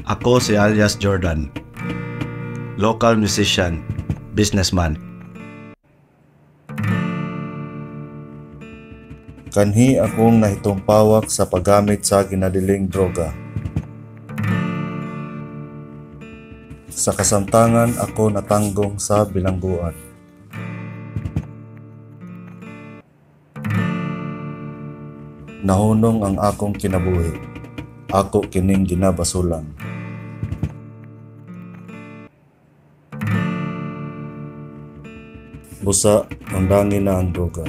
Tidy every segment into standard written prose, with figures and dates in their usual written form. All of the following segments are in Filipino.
Ako si alias Jordan, local musician, businessman. Kanhi akong nahitumpawak sa paggamit sa ginadiling droga. Sa kasamtangan ako natanggong sa bilangguan. Nahunong ang akong kinabuhi. Ako kining ginabasulan. Busa, undangin na ang droga.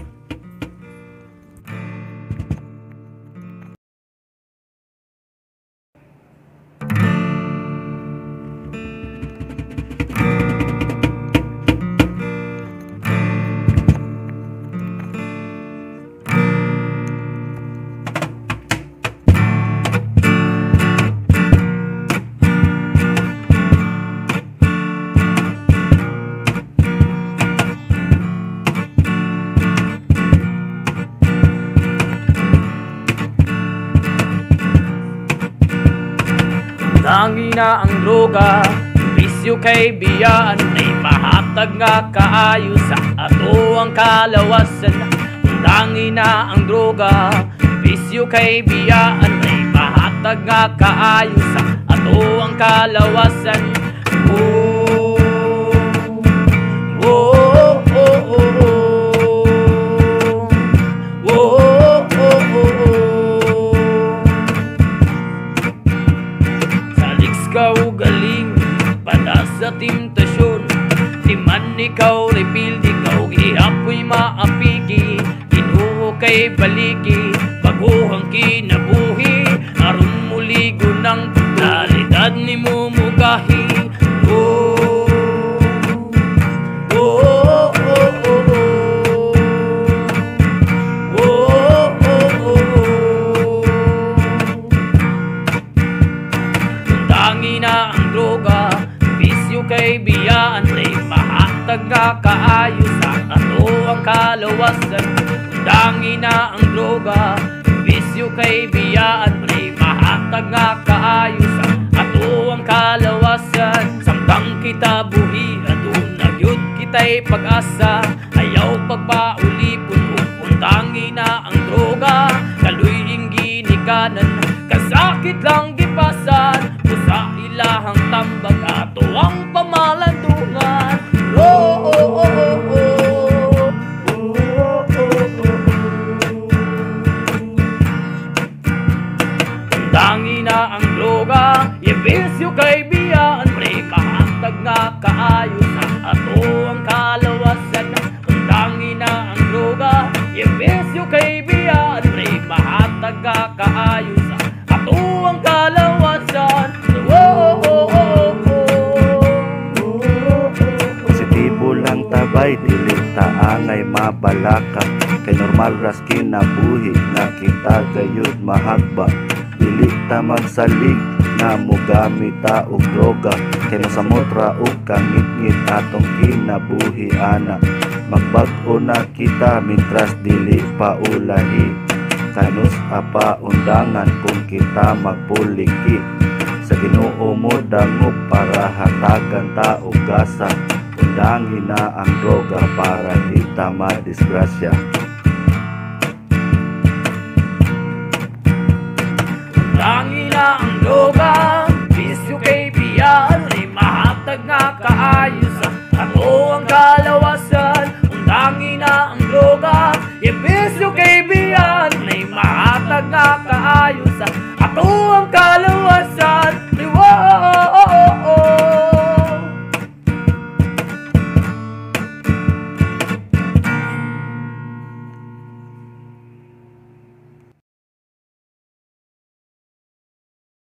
Tangi na ang droga, bisyo kay biyaan, ay mahatag nga kaayo sa ato ang kalawasan. Tangi na ang droga, bisyo kay biyaan, ay mahatag nga kaayo sa ato ang kalawasan. Oh, oh, oh, oh, oh. Galing pada sa temptasyon, di man ikaw reveal, ikaw ihapoy maapiki, Ginoo kay baliki, baguhang kinabuhi, aron muligo ng talidad ni mo mugahi. Oh, oh, oh, oh, oh. Na ang droga, bisyo kay biyaan, ay mahatag nga kaayo sa ato ang kalawasan. Dangi na ang droga, bisyo kay biyaan, ay mahatag nga kaayo sa ato ang kalawasan. Samtang kita buhi, aduna gyud kita'y pag-asa, ayaw pagpaulipon, dangi na ang droga, kaluy inggi ni kanan, kasakit lang gipasan, sa ilahang tambag ato ang pamalandungan. Oh, oh, oh, oh, oh. Dangi na ang droga, ibisyo kay biyaan, pre mahatag nga kaayo sa ato ang kalawasan. Dangi na ang droga, ibisyo kay biyaan, pre mahatag nga kaayo sa ato ang kalawasan. Positibo lang tabay, dili taangay mabalaka, kay normal ras kinabuhi na kita gayud mahagba. Dili ta magsalig na mugamit ta og droga, kay masamotra og kangit-ngit atong kinabuhi ana. Magbag-o na kita mintras dili pa ulahi, kanus apa undangan kung kita magpuliki. Sa Ginoo mo dangop para hatagan ta og gasa, undangin na ang droga para di ta madisgrasya. Undangin na ang droga, bisyo kay biyaan, ay mahatag nga kaayo sa ato ang kalawasan. Undangin na ang droga, ibisyo kay biyaan, ay mahatag nga